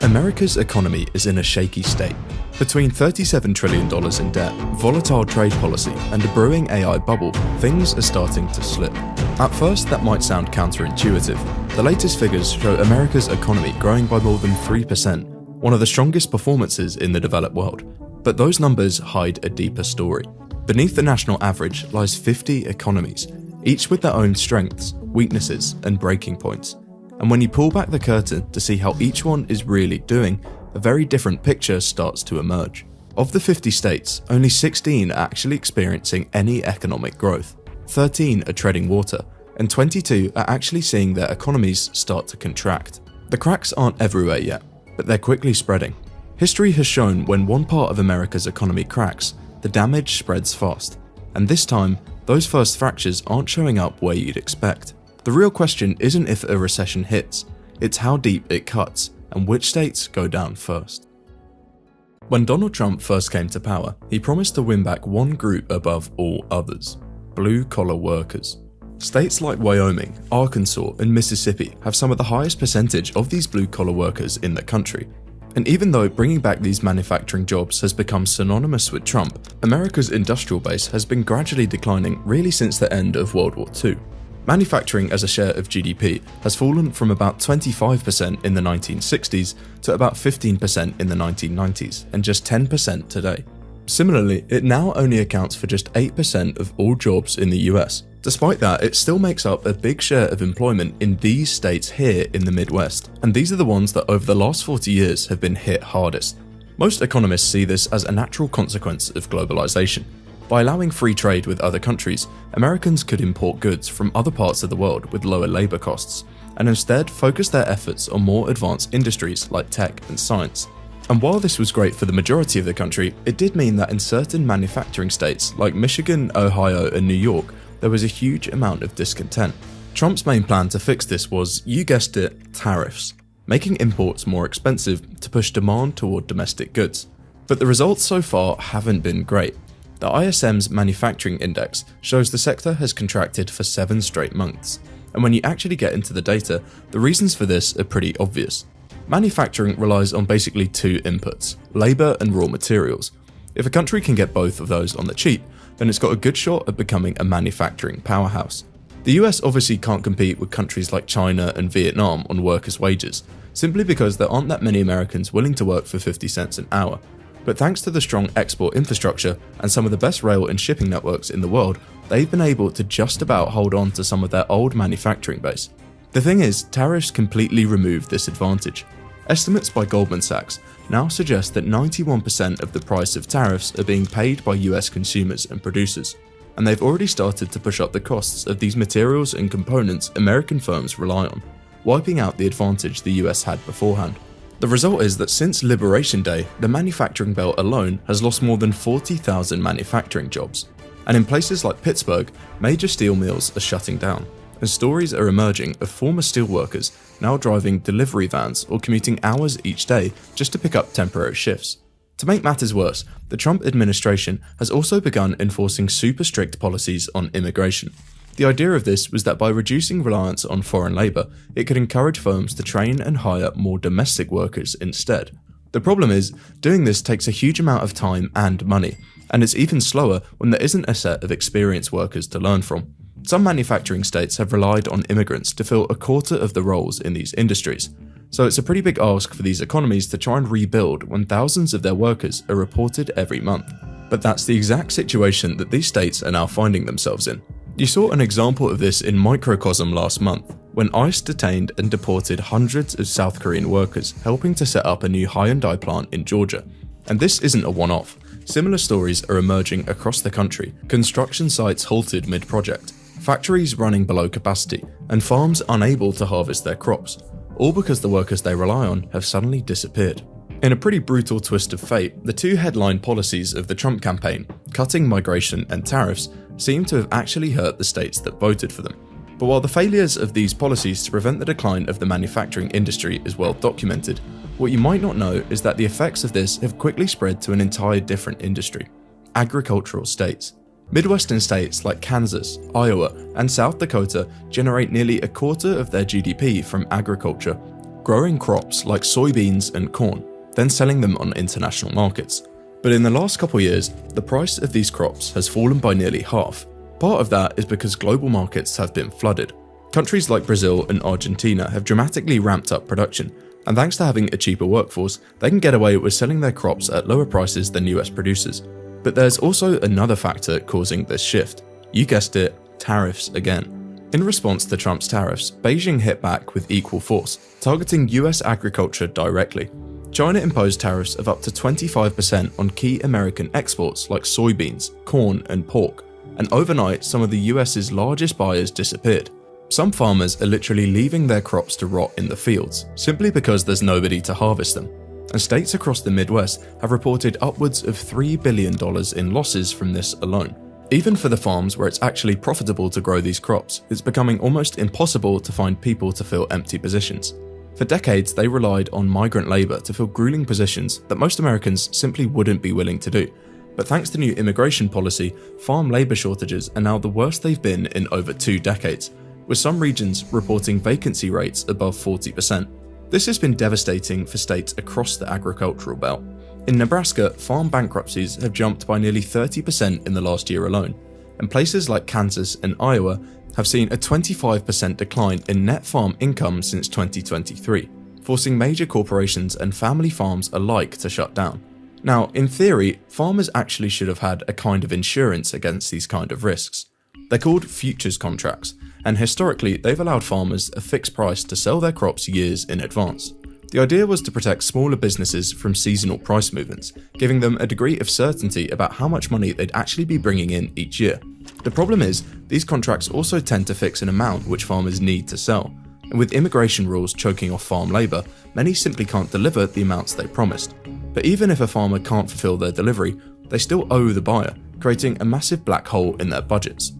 America's economy is in a shaky state. Between $37 trillion in debt, volatile trade policy, and a brewing AI bubble, things are starting to slip. At first, that might sound counterintuitive. The latest figures show America's economy growing by more than 3%, one of the strongest performances in the developed world. But those numbers hide a deeper story. Beneath the national average lies 50 economies, each with their own strengths, weaknesses, and breaking points. And when you pull back the curtain to see how each one is really doing, a very different picture starts to emerge. Of the 50 states, only 16 are actually experiencing any economic growth, 13 are treading water, and 22 are actually seeing their economies start to contract. The cracks aren't everywhere yet, but they're quickly spreading. History has shown when one part of America's economy cracks, the damage spreads fast. And this time, those first fractures aren't showing up where you'd expect. The real question isn't if a recession hits, it's how deep it cuts and which states go down first. When Donald Trump first came to power, he promised to win back one group above all others: blue-collar workers. States like Wyoming, Arkansas, and Mississippi have some of the highest percentage of these blue-collar workers in the country. And even though bringing back these manufacturing jobs has become synonymous with Trump, America's industrial base has been gradually declining really since the end of World War II. Manufacturing as a share of GDP has fallen from about 25% in the 1960s to about 15% in the 1990s and just 10% today. Similarly, it now only accounts for just 8% of all jobs in the US. Despite that, it still makes up a big share of employment in these states here in the Midwest, and these are the ones that over the last 40 years have been hit hardest. Most economists see this as a natural consequence of globalization. By allowing free trade with other countries, Americans could import goods from other parts of the world with lower labor costs, and instead focus their efforts on more advanced industries like tech and science. And while this was great for the majority of the country, it did mean that in certain manufacturing states like Michigan, Ohio, and New York, there was a huge amount of discontent. Trump's main plan to fix this was, you guessed it, tariffs, making imports more expensive to push demand toward domestic goods. But the results so far haven't been great. The ISM's manufacturing index shows the sector has contracted for 7 straight months. And when you actually get into the data, the reasons for this are pretty obvious. Manufacturing relies on basically 2 inputs, labor and raw materials. If a country can get both of those on the cheap, then it's got a good shot at becoming a manufacturing powerhouse. The US obviously can't compete with countries like China and Vietnam on workers' wages, simply because there aren't that many Americans willing to work for 50 cents an hour. But thanks to the strong export infrastructure and some of the best rail and shipping networks in the world, they've been able to just about hold on to some of their old manufacturing base. The thing is, tariffs completely remove this advantage. Estimates by Goldman Sachs now suggest that 91% of the price of tariffs are being paid by US consumers and producers, and they've already started to push up the costs of these materials and components American firms rely on, wiping out the advantage the US had beforehand. The result is that since Liberation Day, the manufacturing belt alone has lost more than 40,000 manufacturing jobs. And in places like Pittsburgh, major steel mills are shutting down, and stories are emerging of former steelworkers now driving delivery vans or commuting hours each day just to pick up temporary shifts. To make matters worse, the Trump administration has also begun enforcing super strict policies on immigration. The idea of this was that by reducing reliance on foreign labour, it could encourage firms to train and hire more domestic workers instead. The problem is, doing this takes a huge amount of time and money, and it's even slower when there isn't a set of experienced workers to learn from. Some manufacturing states have relied on immigrants to fill a quarter of the roles in these industries, so it's a pretty big ask for these economies to try and rebuild when thousands of their workers are reported every month. But that's the exact situation that these states are now finding themselves in. You saw an example of this in microcosm last month, when ICE detained and deported hundreds of South Korean workers helping to set up a new Hyundai plant in Georgia. And this isn't a one-off. Similar stories are emerging across the country. Construction sites halted mid-project, factories running below capacity, and farms unable to harvest their crops, all because the workers they rely on have suddenly disappeared. In a pretty brutal twist of fate, the 2 headline policies of the Trump campaign, cutting migration and tariffs, seem to have actually hurt the states that voted for them. But while the failures of these policies to prevent the decline of the manufacturing industry is well documented, what you might not know is that the effects of this have quickly spread to an entire different industry: agricultural states. Midwestern states like Kansas, Iowa, and South Dakota generate nearly a quarter of their GDP from agriculture, growing crops like soybeans and corn, then selling them on international markets. But in the last couple of years, the price of these crops has fallen by nearly half. Part of that is because global markets have been flooded. Countries like Brazil and Argentina have dramatically ramped up production, and thanks to having a cheaper workforce, they can get away with selling their crops at lower prices than US producers. But there's also another factor causing this shift. You guessed it, tariffs again. In response to Trump's tariffs, Beijing hit back with equal force, targeting US agriculture directly. China imposed tariffs of up to 25% on key American exports like soybeans, corn, and pork, and overnight some of the US's largest buyers disappeared. Some farmers are literally leaving their crops to rot in the fields, simply because there's nobody to harvest them. And states across the Midwest have reported upwards of $3 billion in losses from this alone. Even for the farms where it's actually profitable to grow these crops, it's becoming almost impossible to find people to fill empty positions. For decades, they relied on migrant labor to fill grueling positions that most Americans simply wouldn't be willing to do. But thanks to new immigration policy, farm labor shortages are now the worst they've been in over 2 decades, with some regions reporting vacancy rates above 40%. This has been devastating for states across the agricultural belt. In Nebraska, farm bankruptcies have jumped by nearly 30% in the last year alone, and places like Kansas and Iowa have seen a 25% decline in net farm income since 2023, forcing major corporations and family farms alike to shut down. Now, in theory, farmers actually should have had a kind of insurance against these kind of risks. They're called futures contracts, and historically they've allowed farmers a fixed price to sell their crops years in advance. The idea was to protect smaller businesses from seasonal price movements, giving them a degree of certainty about how much money they'd actually be bringing in each year. The problem is, these contracts also tend to fix an amount which farmers need to sell, and with immigration rules choking off farm labour, many simply can't deliver the amounts they promised. But even if a farmer can't fulfil their delivery, they still owe the buyer, creating a massive black hole in their budgets.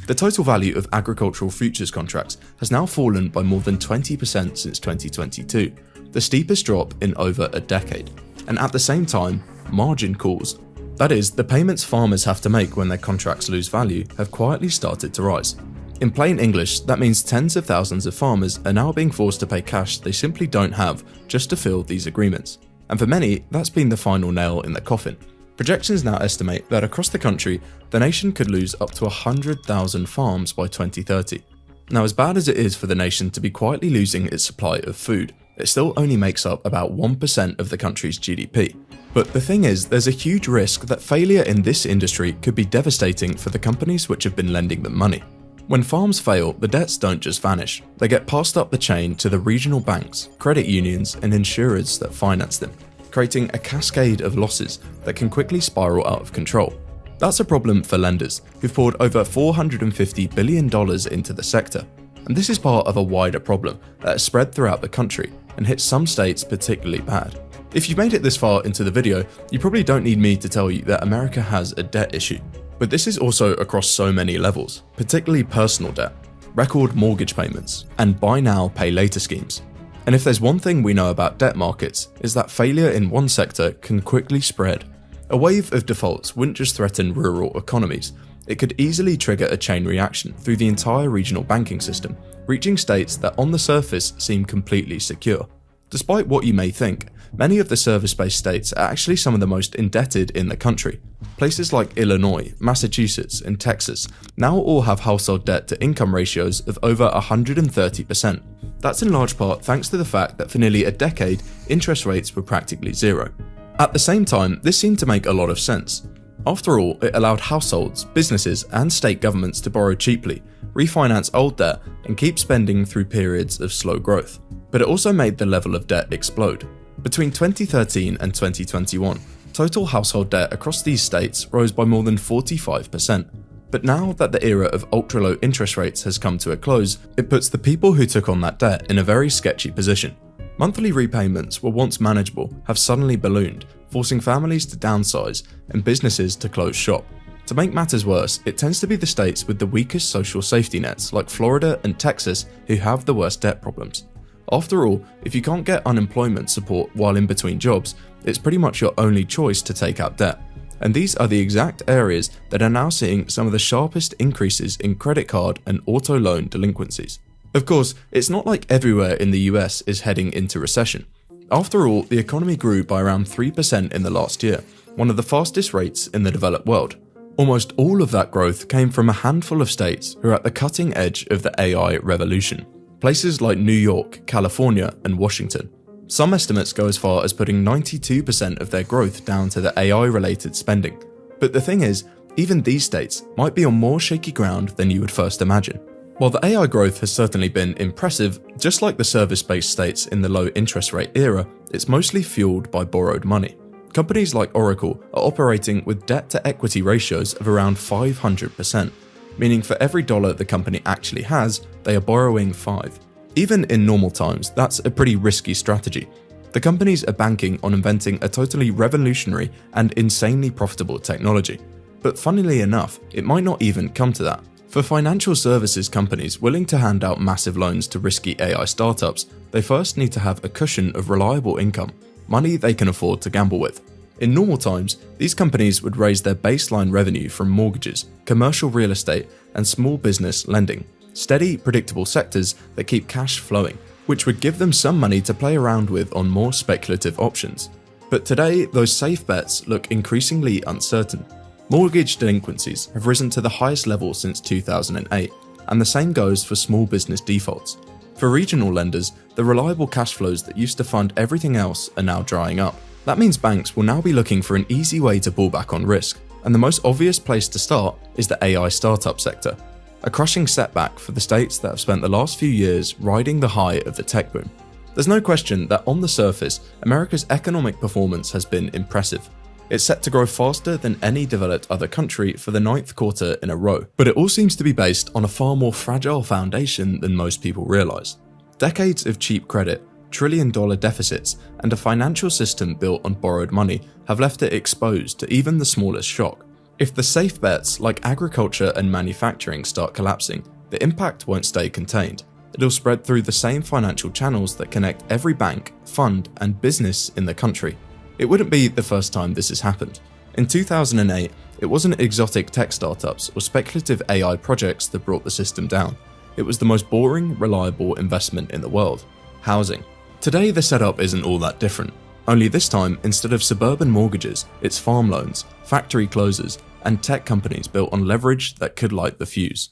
The total value of agricultural futures contracts has now fallen by more than 20% since 2022, the steepest drop in over a decade. And at the same time, margin calls, that is, the payments farmers have to make when their contracts lose value, have quietly started to rise. In plain English, that means tens of thousands of farmers are now being forced to pay cash they simply don't have just to fill these agreements. And for many, that's been the final nail in the coffin. Projections now estimate that across the country, the nation could lose up to 100,000 farms by 2030. Now, as bad as it is for the nation to be quietly losing its supply of food, it still only makes up about 1% of the country's GDP. But the thing is, there's a huge risk that failure in this industry could be devastating for the companies which have been lending them money. When farms fail, the debts don't just vanish. They get passed up the chain to the regional banks, credit unions, and insurers that finance them, creating a cascade of losses that can quickly spiral out of control. That's a problem for lenders, who've poured over $450 billion into the sector. And this is part of a wider problem that has spread throughout the country and hits some states particularly bad. If you've made it this far into the video, you probably don't need me to tell you that America has a debt issue. But this is also across so many levels, particularly personal debt, record mortgage payments, and buy now, pay later schemes. And if there's one thing we know about debt markets, is that failure in one sector can quickly spread. A wave of defaults wouldn't just threaten rural economies, it could easily trigger a chain reaction through the entire regional banking system, reaching states that on the surface seem completely secure. Despite what you may think, many of the service-based states are actually some of the most indebted in the country. Places like Illinois, Massachusetts, and Texas now all have household debt to income ratios of over 130%. That's in large part thanks to the fact that for nearly a decade, interest rates were practically zero. At the same time, this seemed to make a lot of sense. After all, it allowed households, businesses, and state governments to borrow cheaply, refinance old debt, and keep spending through periods of slow growth. But it also made the level of debt explode. Between 2013 and 2021, total household debt across these states rose by more than 45%. But now that the era of ultra-low interest rates has come to a close, it puts the people who took on that debt in a very sketchy position. Monthly repayments were once manageable, have suddenly ballooned, forcing families to downsize and businesses to close shop. To make matters worse, it tends to be the states with the weakest social safety nets like Florida and Texas who have the worst debt problems. After all, if you can't get unemployment support while in between jobs, it's pretty much your only choice to take out debt. And these are the exact areas that are now seeing some of the sharpest increases in credit card and auto loan delinquencies. Of course, it's not like everywhere in the US is heading into recession. After all, the economy grew by around 3% in the last year, one of the fastest rates in the developed world. Almost all of that growth came from a handful of states who are at the cutting edge of the AI revolution. Places like New York, California, and Washington. Some estimates go as far as putting 92% of their growth down to the AI-related spending. But the thing is, even these states might be on more shaky ground than you would first imagine. While the AI growth has certainly been impressive, just like the service-based states in the low interest rate era, it's mostly fueled by borrowed money. Companies like Oracle are operating with debt-to-equity ratios of around 500%, meaning for every dollar the company actually has, they are borrowing 5. Even in normal times, that's a pretty risky strategy. The companies are banking on inventing a totally revolutionary and insanely profitable technology. But funnily enough, it might not even come to that. For financial services companies willing to hand out massive loans to risky AI startups, they first need to have a cushion of reliable income, money they can afford to gamble with. In normal times, these companies would raise their baseline revenue from mortgages, commercial real estate, and small business lending, steady, predictable sectors that keep cash flowing, which would give them some money to play around with on more speculative options. But today, those safe bets look increasingly uncertain. Mortgage delinquencies have risen to the highest level since 2008, and the same goes for small business defaults. For regional lenders, the reliable cash flows that used to fund everything else are now drying up. That means banks will now be looking for an easy way to pull back on risk, and the most obvious place to start is the AI startup sector, a crushing setback for the states that have spent the last few years riding the high of the tech boom. There's no question that on the surface, America's economic performance has been impressive. It's set to grow faster than any developed other country for the 9th quarter in a row, but it all seems to be based on a far more fragile foundation than most people realize. Decades of cheap credit, trillion-dollar deficits, and a financial system built on borrowed money have left it exposed to even the smallest shock. If the safe bets like agriculture and manufacturing start collapsing, the impact won't stay contained. It'll spread through the same financial channels that connect every bank, fund, and business in the country. It wouldn't be the first time this has happened. In 2008, it wasn't exotic tech startups or speculative AI projects that brought the system down. It was the most boring, reliable investment in the world: housing. Today, the setup isn't all that different. Only this time, instead of suburban mortgages, it's farm loans, factory closures, and tech companies built on leverage that could light the fuse.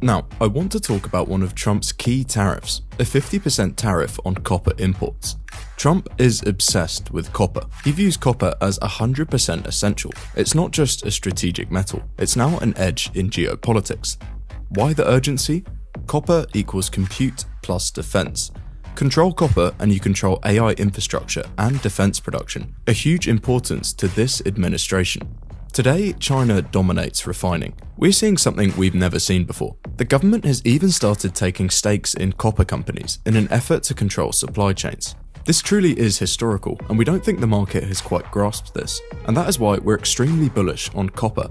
Now, I want to talk about one of Trump's key tariffs, a 50% tariff on copper imports. Trump is obsessed with copper. He views copper as 100% essential. It's not just a strategic metal, it's now an edge in geopolitics. Why the urgency? Copper equals compute plus defense. Control copper and you control AI infrastructure and defense production, a huge importance to this administration. Today, China dominates refining. We're seeing something we've never seen before. The government has even started taking stakes in copper companies in an effort to control supply chains. This truly is historical, and we don't think the market has quite grasped this, and that is why we're extremely bullish on copper